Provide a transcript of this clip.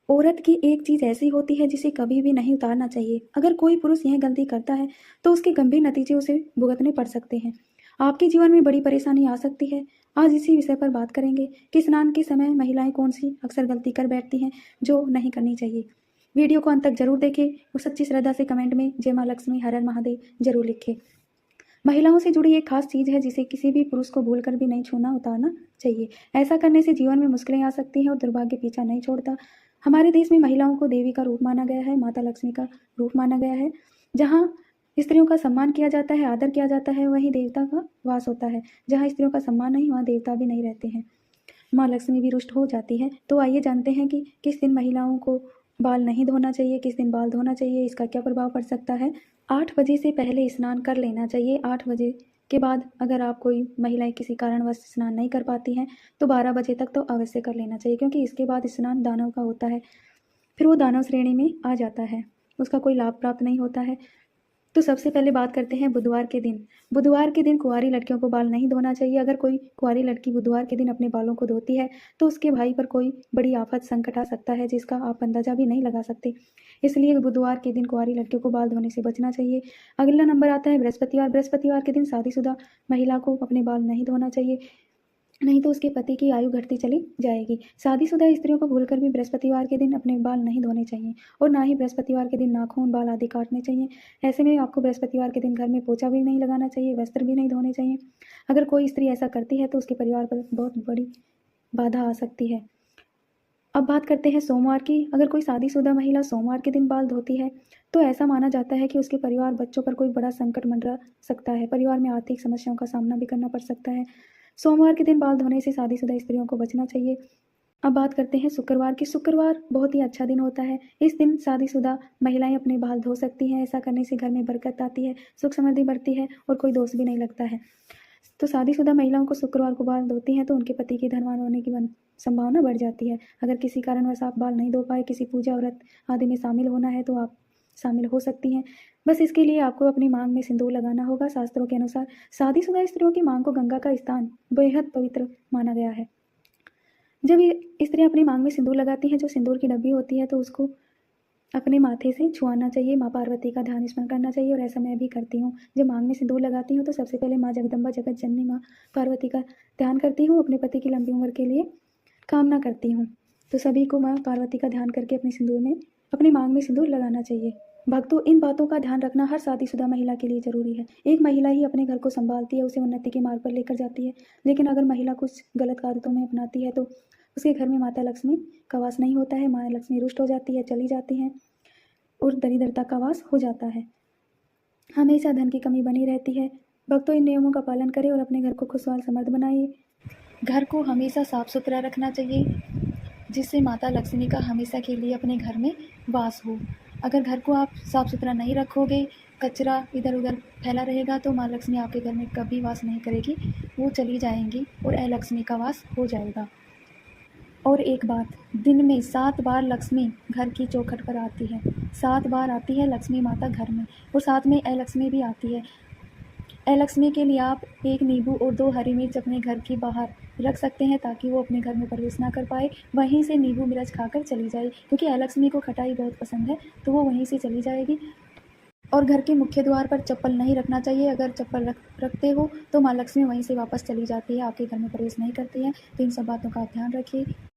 औरत की एक चीज़ ऐसी होती है जिसे कभी भी नहीं उतारना चाहिए। अगर कोई पुरुष यह गलती करता है तो उसके गंभीर नतीजे उसे भुगतने पड़ सकते हैं। आपके जीवन में बड़ी परेशानी आ सकती है। आज इसी विषय पर बात करेंगे कि स्नान के समय महिलाएं कौन सी अक्सर गलती कर बैठती हैं जो नहीं करनी चाहिए। वीडियो को अंत तक जरूर देखें और सच्ची श्रद्धा से कमेंट में जय माँ लक्ष्मी हर हर महादेव जरूर लिखें। महिलाओं से जुड़ी एक खास चीज़ है जिसे किसी भी पुरुष को भूलकर भी नहीं छूना उतारना चाहिए। ऐसा करने से जीवन में मुश्किलें आ सकती हैं और दुर्भाग्य पीछा नहीं छोड़ता। हमारे देश में महिलाओं को देवी का रूप माना गया है, माता लक्ष्मी का रूप माना गया है। जहाँ स्त्रियों का सम्मान किया जाता है, आदर किया जाता है, वहीं देवता का वास होता है। जहाँ स्त्रियों का सम्मान नहीं, वहाँ देवता भी नहीं रहते हैं। माँ लक्ष्मी भी रुष्ट हो जाती है। तो आइए जानते हैं कि किस दिन महिलाओं को बाल नहीं धोना चाहिए, किस दिन बाल धोना चाहिए, इसका क्या प्रभाव पड़ सकता है। 8 बजे से पहले स्नान कर लेना चाहिए। 8 बजे के बाद अगर आप कोई महिलाएं किसी कारणवश स्नान नहीं कर पाती हैं तो 12 बजे तक तो अवश्य कर लेना चाहिए, क्योंकि इसके बाद स्नान दानव का होता है, फिर वो दानव श्रेणी में आ जाता है, उसका कोई लाभ प्राप्त नहीं होता है। तो सबसे पहले बात करते हैं बुधवार के दिन। बुधवार के दिन कुंवारी लड़कियों को बाल नहीं धोना चाहिए। अगर कोई कुंवारी लड़की बुधवार के दिन अपने बालों को धोती है तो उसके भाई पर कोई बड़ी आफत संकट आ सकता है जिसका आप अंदाजा भी नहीं लगा सकते। इसलिए बुधवार के दिन कुंवारी लड़कियों को बाल धोने से बचना चाहिए। अगला नंबर आता है बृहस्पतिवार। बृहस्पतिवार के दिन शादीशुदा महिला को अपने बाल नहीं धोना चाहिए, नहीं तो उसके पति की आयु घटती चली जाएगी। शादीशुदा स्त्रियों को भूलकर भी बृहस्पतिवार के दिन अपने बाल नहीं धोने चाहिए और ना ही बृहस्पतिवार के दिन नाखून, बाल आदि काटने चाहिए। ऐसे में आपको बृहस्पतिवार के दिन घर में पोछा भी नहीं लगाना चाहिए, वस्त्र भी नहीं धोने चाहिए। अगर कोई स्त्री ऐसा करती है तो उसके परिवार पर बहुत बड़ी बाधा आ सकती है। अब बात करते हैं सोमवार की। अगर कोई शादीशुदा महिला सोमवार के दिन बाल धोती है तो ऐसा माना जाता है कि उसके परिवार बच्चों पर कोई बड़ा संकट मंडरा सकता है, परिवार में आर्थिक समस्याओं का सामना भी करना पड़ सकता है। सोमवार के दिन बाल धोने से शादीशुदा स्त्रियों को बचना चाहिए। अब बात करते हैं शुक्रवार की। शुक्रवार बहुत ही अच्छा दिन होता है। इस दिन शादीशुदा महिलाएं अपने बाल धो सकती हैं। ऐसा करने से घर में बरकत आती है, सुख समृद्धि बढ़ती है और कोई दोष भी नहीं लगता है। तो शादीशुदा महिलाओं को शुक्रवार को बाल धोती हैं तो उनके पति की धनवान होने की संभावना बढ़ जाती है। अगर किसी कारणवश आप बाल नहीं धो पाए, किसी पूजा व्रत आदि में शामिल होना है तो आप शामिल हो सकती हैं। बस इसके लिए आपको अपनी मांग में सिंदूर लगाना होगा। शास्त्रों के अनुसार शादीशुदा स्त्रियों की मांग को गंगा का स्थान बेहद पवित्र माना गया है। जब ये स्त्रियां अपनी मांग में सिंदूर लगाती हैं, जो सिंदूर की डब्बी होती है, तो उसको अपने माथे से छुआना चाहिए। माँ पार्वती का ध्यान स्मरण करना चाहिए और ऐसा मैं भी करती हूँ। जब मांग में सिंदूर लगाती हूँ तो सबसे पहले माँ जगदम्बा जगत जननी माँ पार्वती का ध्यान करती हूँ, अपने पति की लंबी उम्र के लिए कामना करती हूँ। तो सभी को माँ पार्वती का ध्यान करके अपनी मांग में सिंदूर लगाना चाहिए। भक्तों, इन बातों का ध्यान रखना हर शादीशुदा महिला के लिए जरूरी है। एक महिला ही अपने घर को संभालती है, उसे उन्नति के मार्ग पर लेकर जाती है। लेकिन अगर महिला कुछ गलत आदतों में अपनाती है तो उसके घर में माता लक्ष्मी का वास नहीं होता है। माँ लक्ष्मी रुष्ट हो जाती है, चली जाती हैं और दरिद्रता का वास हो जाता है। हमेशा धन की कमी बनी रहती है। भक्तों, इन नियमों का पालन करें और अपने घर को खुशहाल समृद्ध बनाइए। घर को हमेशा साफ सुथरा रखना चाहिए जिससे माता लक्ष्मी का हमेशा के लिए अपने घर में वास हो। अगर घर को आप साफ सुथरा नहीं रखोगे, कचरा इधर उधर फैला रहेगा तो माँ लक्ष्मी आपके घर में कभी वास नहीं करेगी, वो चली जाएंगी और अलक्ष्मी का वास हो जाएगा। और एक बात, दिन में 7 बार लक्ष्मी घर की चौखट पर आती है। 7 बार आती है लक्ष्मी माता घर में और साथ में अलक्ष्मी भी आती है। अलक्ष्मी के लिए आप 1 नींबू और 2 हरी मिर्च अपने घर के बाहर रख सकते हैं ताकि वो अपने घर में प्रवेश ना कर पाए। वहीं से नींबू मिर्च खाकर चली जाए, क्योंकि अलक्ष्मी को खटाई बहुत पसंद है तो वो वहीं से चली जाएगी। और घर के मुख्य द्वार पर चप्पल नहीं रखना चाहिए। अगर चप्पल रखते हो तो माँ लक्ष्मी वहीं से वापस चली जाती है, आपके घर में प्रवेश नहीं करती है। तो इन सब बातों का आप ध्यान रखिए।